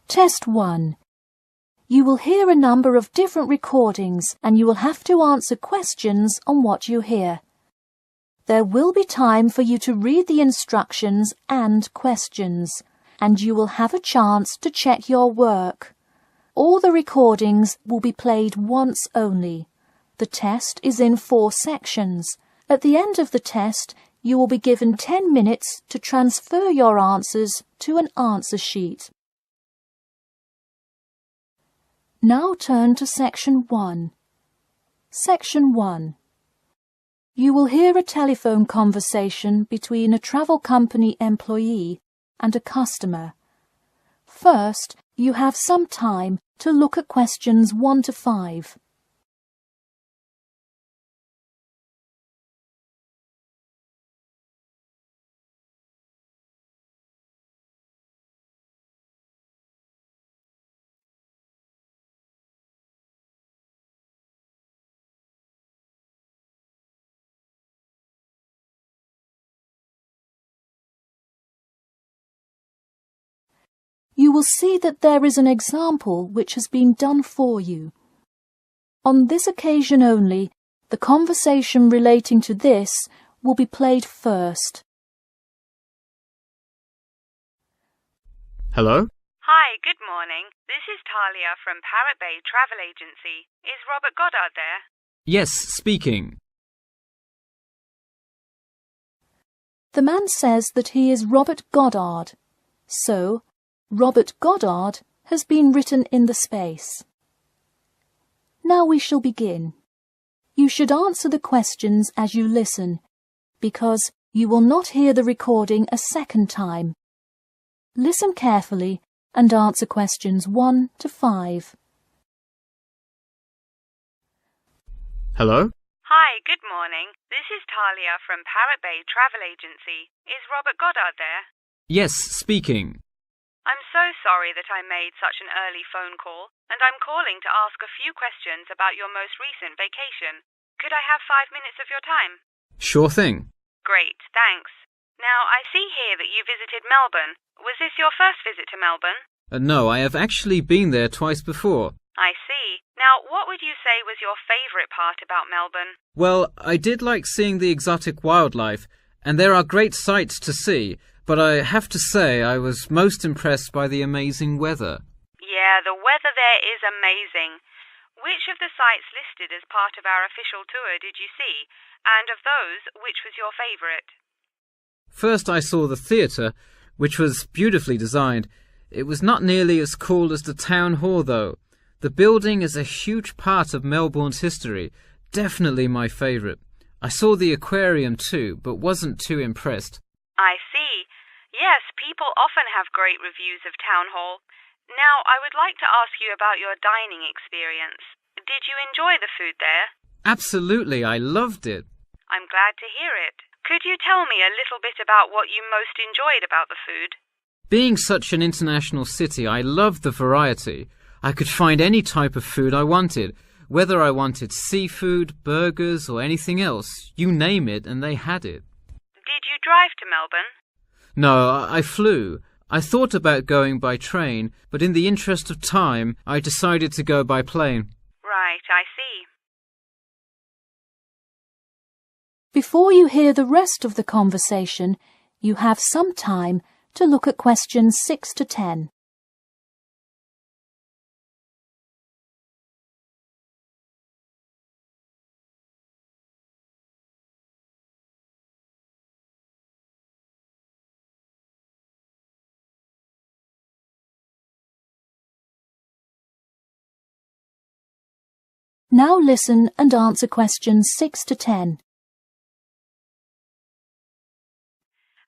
Test 1. You will hear a number of different recordings and you will have to answer questions on what you hear. There will be time for you to read the instructions and questions, and you will have a chance to check your work. All the recordings will be played once only. The test is in 4 sections. At the end of the test, you will be given 10 minutes to transfer your answers to an answer sheet. Now turn to Section 1. Section 1. You will hear a telephone conversation between a travel company employee and a customer. First, you have some time to look at questions 1 to 5. You will see that there is an example which has been done for you. On this occasion only, the conversation relating to this will be played first. Hello? Hi, good morning. This is Talia from Parrot Bay Travel Agency. Is Robert Goddard there? Yes, speaking. The man says that he is Robert Goddard. So, Robert Goddard has been written in the space. Now we shall begin. You should answer the questions as you listen, because you will not hear the recording a second time. Listen carefully and answer questions 1 to 5. Hello? Hi, good morning. This is Talia from Parrot Bay Travel Agency. Is Robert Goddard there? Yes, speaking. I'm so sorry that I made such an early phone call, and I'm calling to ask a few questions about your most recent vacation. Could I have 5 minutes of your time? Sure thing. Great, thanks. Now, I see here that you visited Melbourne. Was this your first visit to Melbourne? No, I have actually been there twice before. I see. Now, what would you say was your favourite part about Melbourne? Well, I did like seeing the exotic wildlife, and there are great sights to see, but I have to say I was most impressed by the amazing weather. Yeah, the weather there is amazing. Which of the sites listed as part of our official tour did you see? And of those, which was your favourite? First I saw the theatre, which was beautifully designed. It was not nearly as cool as the town hall, though. The building is a huge part of Melbourne's history. Definitely my favourite. I saw the aquarium too, but wasn't too impressed. I see. Yes, people often have great reviews of Town Hall. Now, I would like to ask you about your dining experience. Did you enjoy the food there? Absolutely, I loved it. I'm glad to hear it. Could you tell me a little bit about what you most enjoyed about the food? Being such an international city, I loved the variety. I could find any type of food I wanted, whether I wanted seafood, burgers, or anything else. You name it, and they had it. Did you drive to Melbourne? No, I flew. I thought about going by train, but in the interest of time, I decided to go by plane. Right, I see. Before you hear the rest of the conversation, you have some time to look at questions 6 to 10. Now listen and answer questions 6 to 10.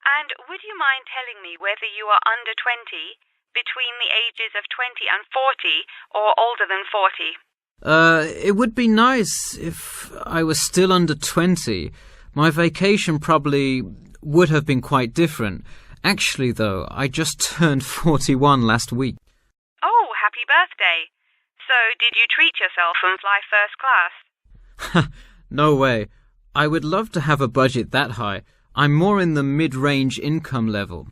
And would you mind telling me whether you are under 20, between the ages of 20 and 40, or older than 40? It would be nice if I was still under 20. My vacation probably would have been quite different. Actually, though, I just turned 41 last week. Oh, happy birthday. So, did you treat yourself and fly first class? No way. I would love to have a budget that high. I'm more in the mid-range income level.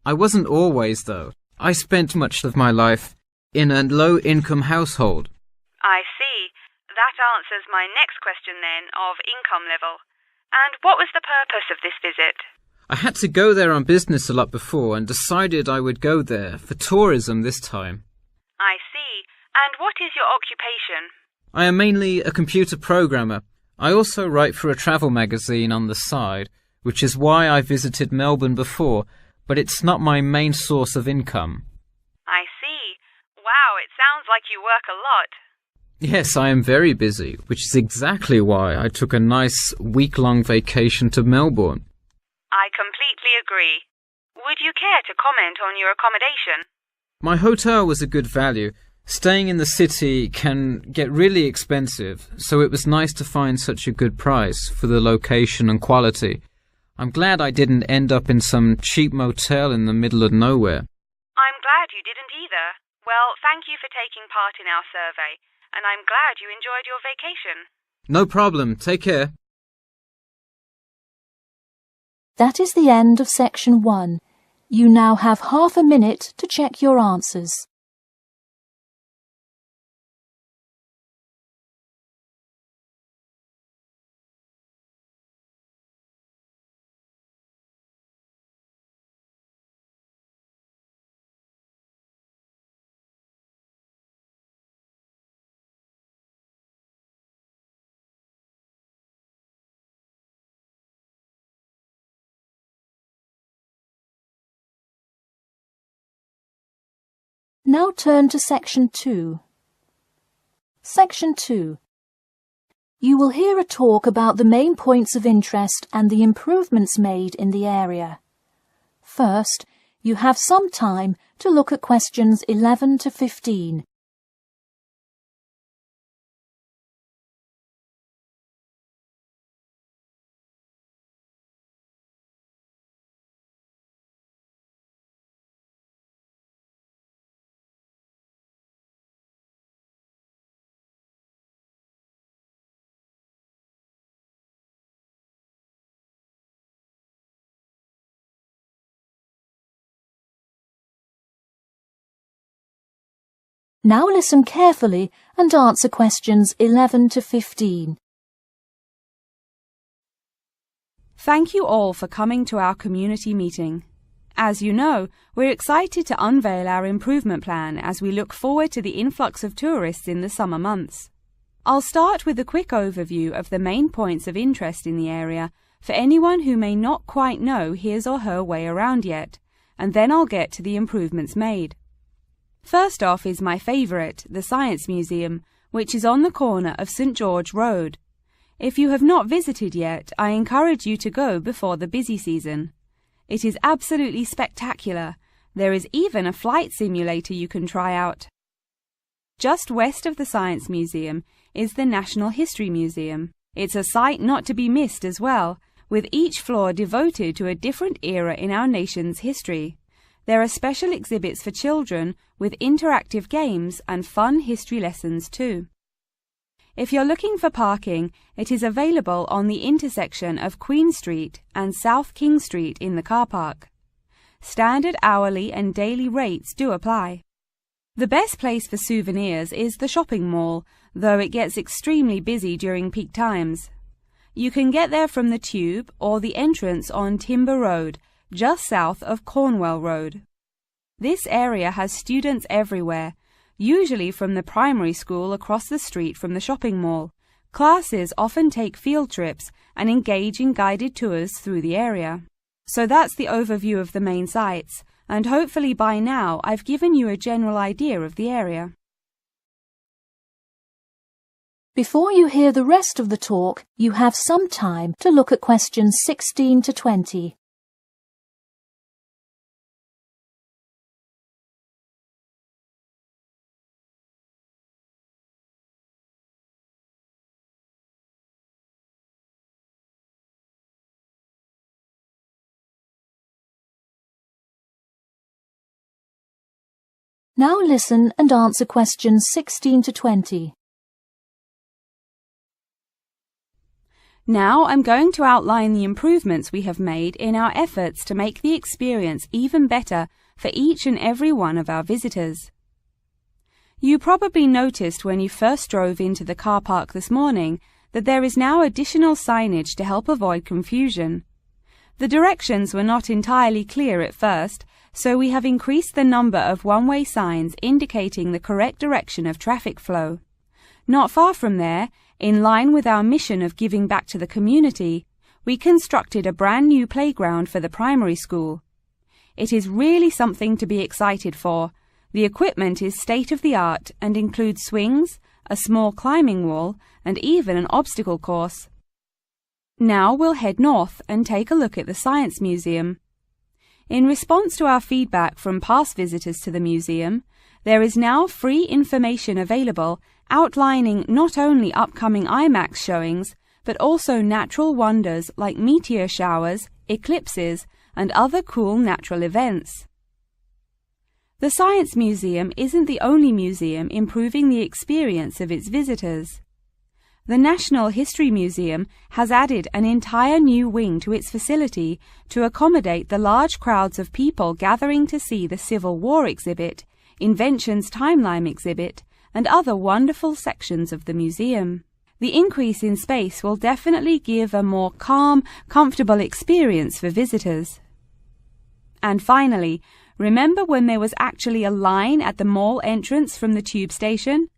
I wasn't always, though. I spent much of my life in a low-income household. I see. That answers my next question then, of income level. And what was the purpose of this visit? I had to go there on business a lot before and decided I would go there for tourism this time. I see. And what is your occupation? I am mainly a computer programmer. I also write for a travel magazine on the side, which is why I visited Melbourne before, but it's not my main source of income. I see. Wow, it sounds like you work a lot. Yes, I am very busy, which is exactly why I took a nice week-long vacation to Melbourne. I completely agree. Would you care to comment on your accommodation? My hotel was a good value. Staying in the city can get really expensive, so it was nice to find such a good price for the location and quality. I'm glad I didn't end up in some cheap motel in the middle of nowhere. I'm glad you didn't either. Well, thank you for taking part in our survey, and I'm glad you enjoyed your vacation. No problem. Take care. That is the end of section 1. You now have half a minute to check your answers. Now turn to section 2. Section 2. You will hear a talk about the main points of interest and the improvements made in the area. First, you have some time to look at questions 11 to 15. Now listen carefully and answer questions 11 to 15. Thank you all for coming to our community meeting. As you know, we're excited to unveil our improvement plan as we look forward to the influx of tourists in the summer months. I'll start with a quick overview of the main points of interest in the area for anyone who may not quite know his or her way around yet, and then I'll get to the improvements made. First off is my favourite, the Science Museum, which is on the corner of St George Road. If you have not visited yet, I encourage you to go before the busy season. It is absolutely spectacular. There is even a flight simulator you can try out. Just west of the Science Museum is the National History Museum. It's a sight not to be missed as well, with each floor devoted to a different era in our nation's history. There are special exhibits for children with interactive games and fun history lessons too. If you're looking for parking, it is available on the intersection of Queen Street and South King Street in the car park. Standard hourly and daily rates do apply. The best place for souvenirs is the shopping mall, though it gets extremely busy during peak times. You can get there from the Tube or the entrance on Timber Road, just south of Cornwell Road. This area has students everywhere, usually from the primary school across the street from the shopping mall. Classes often take field trips and engage in guided tours through the area. So that's the overview of the main sites, and hopefully by now I've given you a general idea of the area. Before you hear the rest of the talk, you have some time to look at questions 16 to 20. Now listen and answer questions 16 to 20. Now I'm going to outline the improvements we have made in our efforts to make the experience even better for each and every one of our visitors. You probably noticed when you first drove into the car park this morning that there is now additional signage to help avoid confusion. The directions were not entirely clear at first, so we have increased the number of one-way signs indicating the correct direction of traffic flow. Not far from there, in line with our mission of giving back to the community, we constructed a brand new playground for the primary school. It is really something to be excited for. The equipment is state-of-the-art and includes swings, a small climbing wall, and even an obstacle course. Now we'll head north and take a look at the Science Museum. In response to our feedback from past visitors to the museum, there is now free information available outlining not only upcoming IMAX showings, but also natural wonders like meteor showers, eclipses, and other cool natural events. The Science Museum isn't the only museum improving the experience of its visitors. The National History Museum has added an entire new wing to its facility to accommodate the large crowds of people gathering to see the Civil War exhibit, Inventions Timeline exhibit, and other wonderful sections of the museum. The increase in space will definitely give a more calm, comfortable experience for visitors. And finally, remember when there was actually a line at the mall entrance from the tube station?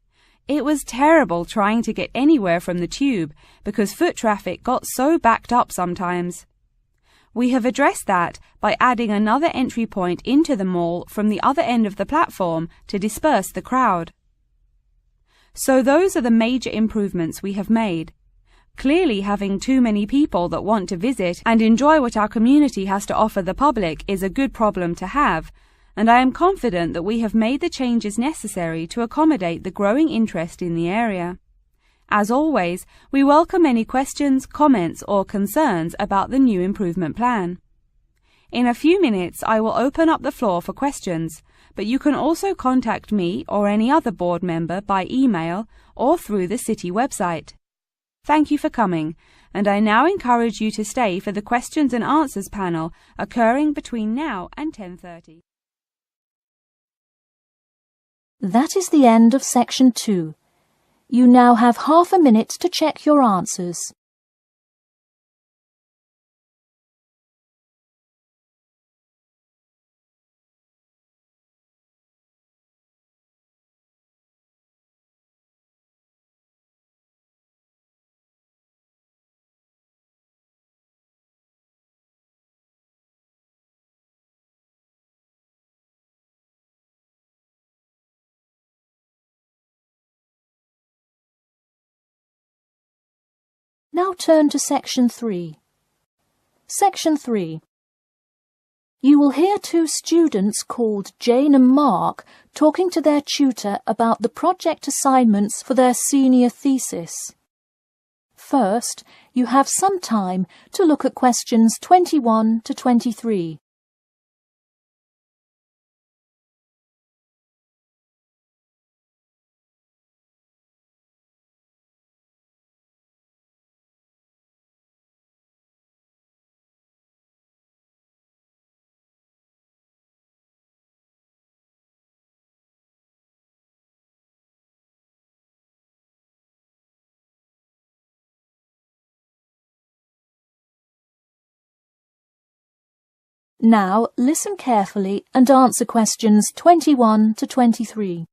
It was terrible trying to get anywhere from the tube because foot traffic got so backed up sometimes. We have addressed that by adding another entry point into the mall from the other end of the platform to disperse the crowd. So those are the major improvements we have made. Clearly, having too many people that want to visit and enjoy what our community has to offer the public is a good problem to have, and I am confident that we have made the changes necessary to accommodate the growing interest in the area. As always, we welcome any questions, comments, or concerns about the new improvement plan. In a few minutes, I will open up the floor for questions, but you can also contact me or any other board member by email or through the city website. Thank you for coming, and I now encourage you to stay for the questions and answers panel occurring between now and 10:30. That is the end of section 2. You now have half a minute to check your answers. Now turn to section 3. Section 3. You will hear two students called Jane and Mark talking to their tutor about the project assignments for their senior thesis. First, you have some time to look at questions 21 to 23. Now listen carefully and answer questions 21 to 23.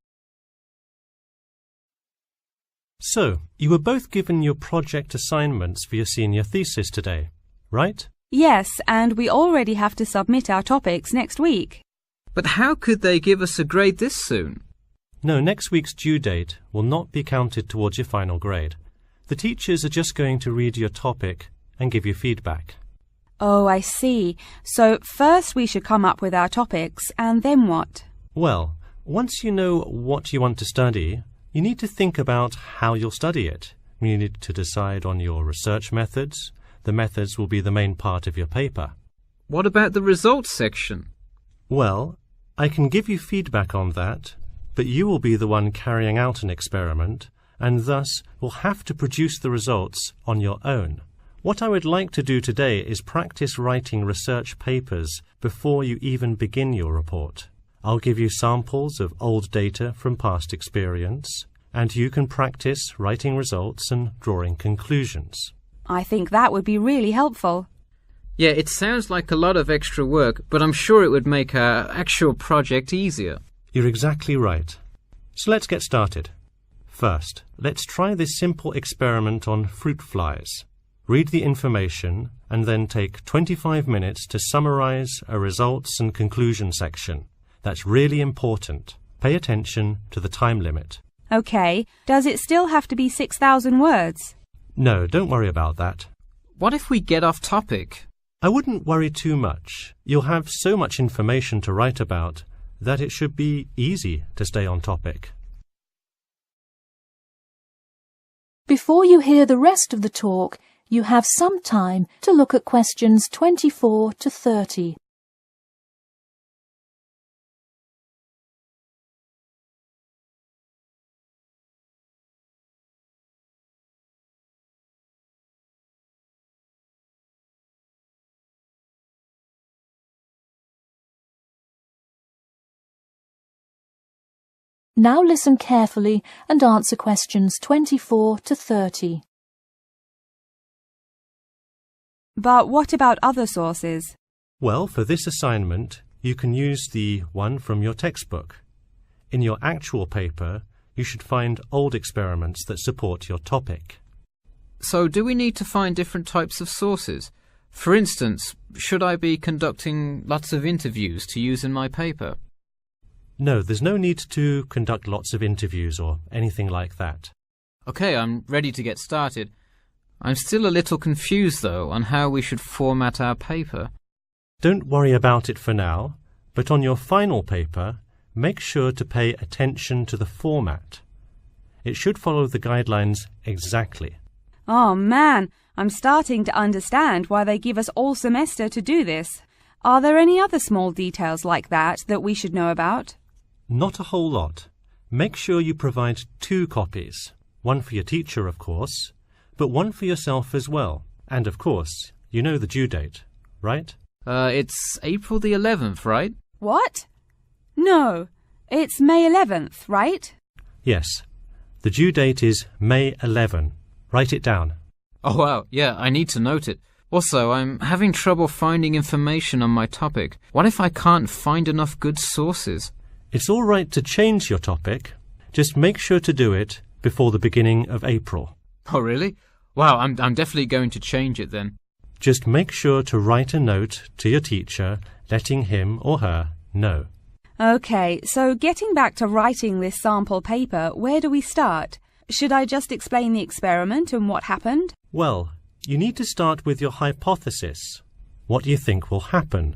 So, you were both given your project assignments for your senior thesis today, right? Yes, and we already have to submit our topics next week. But how could they give us a grade this soon? No, next week's due date will not be counted towards your final grade. The teachers are just going to read your topic and give you feedback. Oh, I see. So first we should come up with our topics, and then what? Well, once you know what you want to study, you need to think about how you'll study it. You need to decide on your research methods. The methods will be the main part of your paper. What about the results section? Well, I can give you feedback on that, but you will be the one carrying out an experiment, and thus will have to produce the results on your own. What I would like to do today is practice writing research papers before you even begin your report. I'll give you samples of old data from past experience, and you can practice writing results and drawing conclusions. I think that would be really helpful. Yeah, it sounds like a lot of extra work, but I'm sure it would make our actual project easier. You're exactly right. So let's get started. First, let's try this simple experiment on fruit flies. Read the information and then take 25 minutes to summarize a results and conclusion section. That's really important. Pay attention to the time limit. Okay, does it still have to be 6,000 words? No, don't worry about that. What if we get off topic? I wouldn't worry too much. You'll have so much information to write about that it should be easy to stay on topic. Before you hear the rest of the talk, you have some time to look at questions 24 to 30. Now listen carefully and answer questions 24 to 30. But what about other sources? Well, for this assignment, you can use the one from your textbook. In your actual paper, you should find old experiments that support your topic. So do we need to find different types of sources? For instance, should I be conducting lots of interviews to use in my paper? No, there's no need to conduct lots of interviews or anything like that. Okay, I'm ready to get started. I'm still a little confused, though, on how we should format our paper. Don't worry about it for now, but on your final paper, make sure to pay attention to the format. It should follow the guidelines exactly. Oh man, I'm starting to understand why they give us all semester to do this. Are there any other small details like that we should know about? Not a whole lot. Make sure you provide 2 copies. One for your teacher, of course, but one for yourself as well. And of course, you know the due date, right? It's April the 11th, right? What? No, it's May 11th, right? Yes. The due date is May 11. Write it down. Oh wow, yeah, I need to note it. Also, I'm having trouble finding information on my topic. What if I can't find enough good sources? It's all right to change your topic. Just make sure to do it before the beginning of April. Oh really? Wow, I'm definitely going to change it then. Just make sure to write a note to your teacher letting him or her know. Okay, so getting back to writing this sample paper, where do we start? Should I just explain the experiment and what happened? Well, you need to start with your hypothesis, what you think will happen,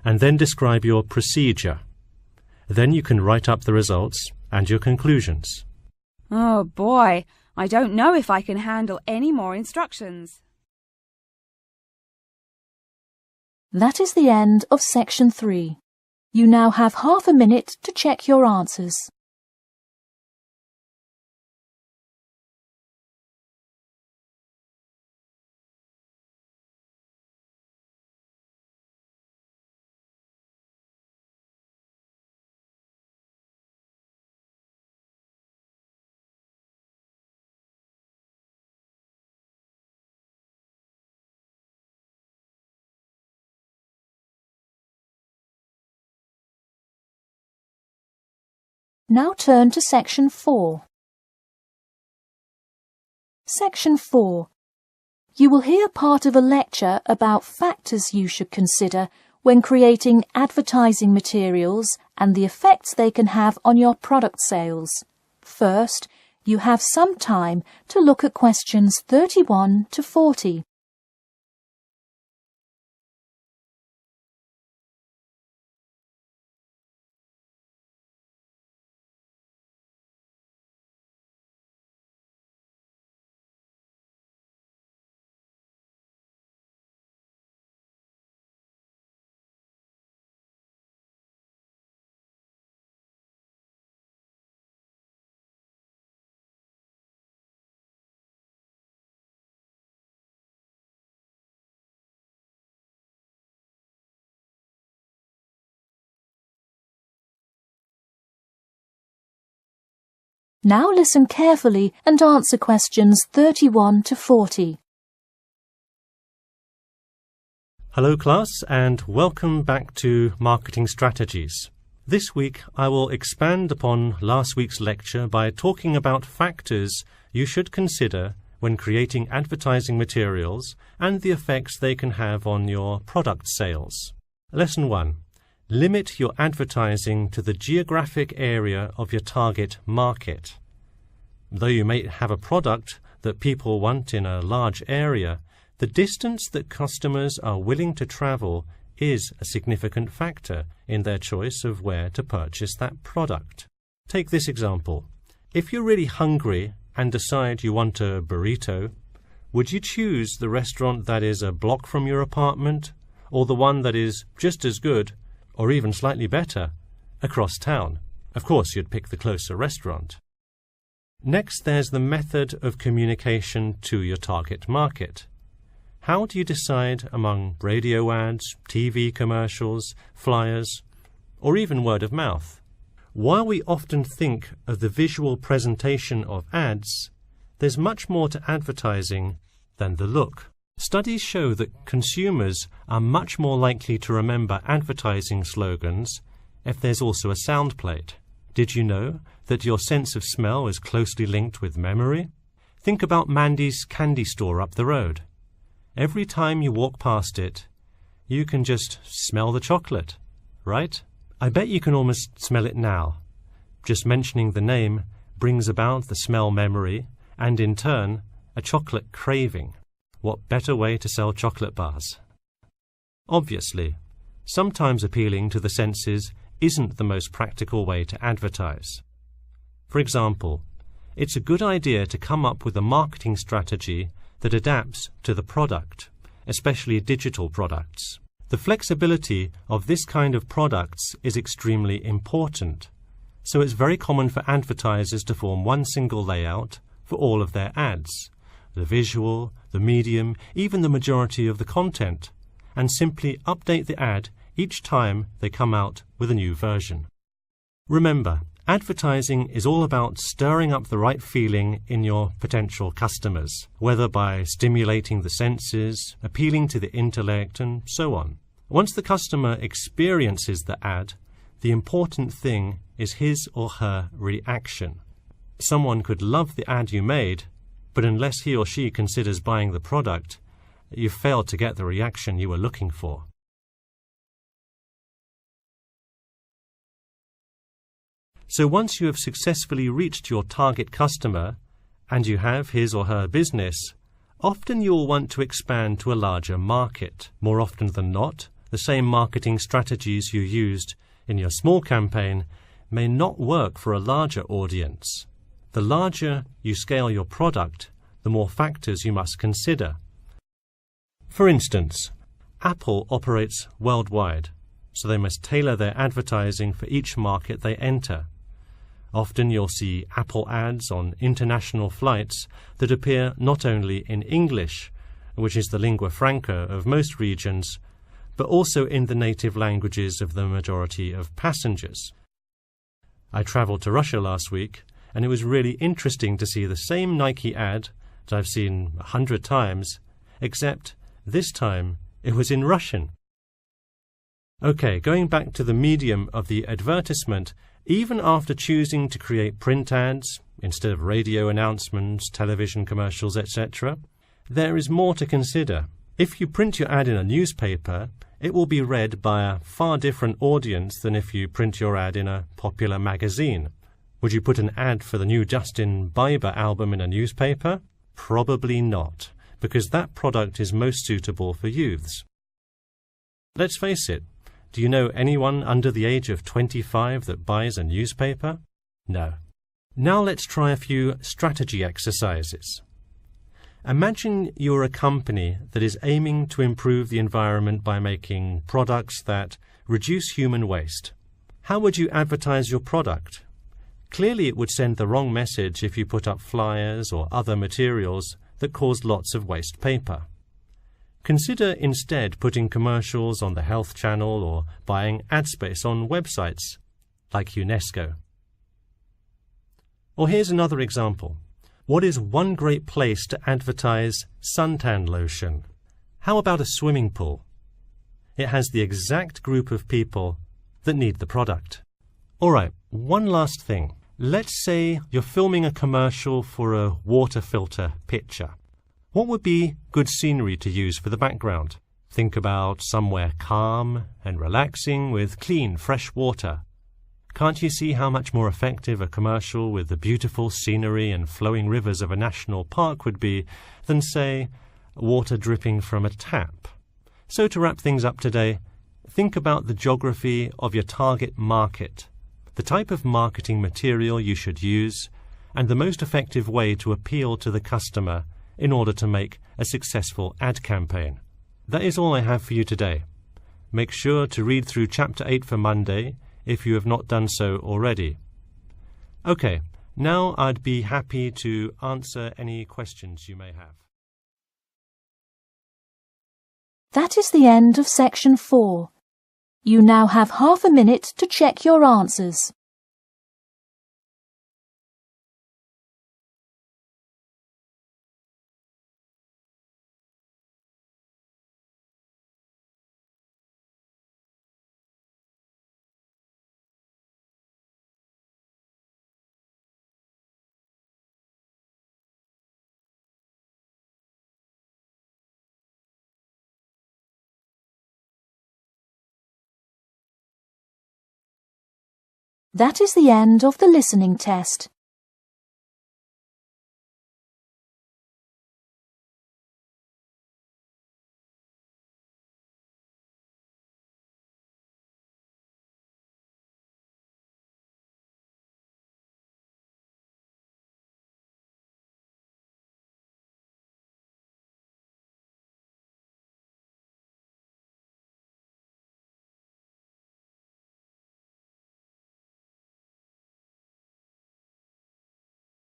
and then describe your procedure. Then you can write up the results and your conclusions. Oh boy, I don't know if I can handle any more instructions. That is the end of section 3. You now have half a minute to check your answers. Now turn to section 4. Section 4. You will hear part of a lecture about factors you should consider when creating advertising materials and the effects they can have on your product sales. First, you have some time to look at questions 31 to 40. Now listen carefully and answer questions 31 to 40. Hello class, and welcome back to Marketing Strategies. This week I will expand upon last week's lecture by talking about factors you should consider when creating advertising materials and the effects they can have on your product sales. Lesson 1. Limit your advertising to the geographic area of your target market. Though you may have a product that people want in a large area, the distance that customers are willing to travel is a significant factor in their choice of where to purchase that product. Take this example. If you're really hungry and decide you want a burrito, would you choose the restaurant that is a block from your apartment, or the one that is just as good, or even slightly better, across town? Of course, you'd pick the closer restaurant. Next, there's the method of communication to your target market. How do you decide among radio ads, TV commercials, flyers, or even word of mouth? While we often think of the visual presentation of ads, there's much more to advertising than the look. Studies show that consumers are much more likely to remember advertising slogans if there's also a sound plate. Did you know that your sense of smell is closely linked with memory? Think about Mandy's candy store up the road. Every time you walk past it, you can just smell the chocolate, right? I bet you can almost smell it now. Just mentioning the name brings about the smell memory and, in turn, a chocolate craving. What better way to sell chocolate bars? Obviously, sometimes appealing to the senses isn't the most practical way to advertise. For example, it's a good idea to come up with a marketing strategy that adapts to the product, especially digital products. The flexibility of this kind of products is extremely important, so it's very common for advertisers to form one single layout for all of their ads, the visual, the medium, even the majority of the content, and simply update the ad each time they come out with a new version. Remember, advertising is all about stirring up the right feeling in your potential customers, whether by stimulating the senses, appealing to the intellect, and so on. Once the customer experiences the ad, the important thing is his or her reaction. Someone could love the ad you made, but unless he or she considers buying the product, you've failed to get the reaction you were looking for. So once you have successfully reached your target customer, and you have his or her business, often you'll want to expand to a larger market. More often than not, the same marketing strategies you used in your small campaign may not work for a larger audience. The larger you scale your product, the more factors you must consider. For instance, Apple operates worldwide, so they must tailor their advertising for each market they enter. Often you'll see Apple ads on international flights that appear not only in English, which is the lingua franca of most regions, but also in the native languages of the majority of passengers. I travelled to Russia last week, and it was really interesting to see the same Nike ad that I've seen 100 times, except this time it was in Russian. Okay, going back to the medium of the advertisement, even after choosing to create print ads instead of radio announcements, television commercials, etc., there is more to consider. If you print your ad in a newspaper, it will be read by a far different audience than if you print your ad in a popular magazine. Would you put an ad for the new Justin Bieber album in a newspaper? Probably not, because that product is most suitable for youths. Let's face it, do you know anyone under the age of 25 that buys a newspaper? No. Now let's try a few strategy exercises. Imagine you're a company that is aiming to improve the environment by making products that reduce human waste. How would you advertise your product? Clearly it would send the wrong message if you put up flyers or other materials that cause lots of waste paper. Consider instead putting commercials on the Health Channel or buying ad space on websites like UNESCO. Or here's another example. What is one great place to advertise suntan lotion? How about a swimming pool? It has the exact group of people that need the product. All right, one last thing. Let's say you're filming a commercial for a water filter pitcher. What would be good scenery to use for the background? Think about somewhere calm and relaxing with clean, fresh water. Can't you see how much more effective a commercial with the beautiful scenery and flowing rivers of a national park would be than, say, water dripping from a tap? So to wrap things up today, think about the geography of your target market, the type of marketing material you should use, and the most effective way to appeal to the customer in order to make a successful ad campaign. That is all I have for you today. Make sure to read through Chapter 8 for Monday if you have not done so already. Okay, now I'd be happy to answer any questions you may have. That is the end of Section 4. You now have half a minute to check your answers. That is the end of the listening test.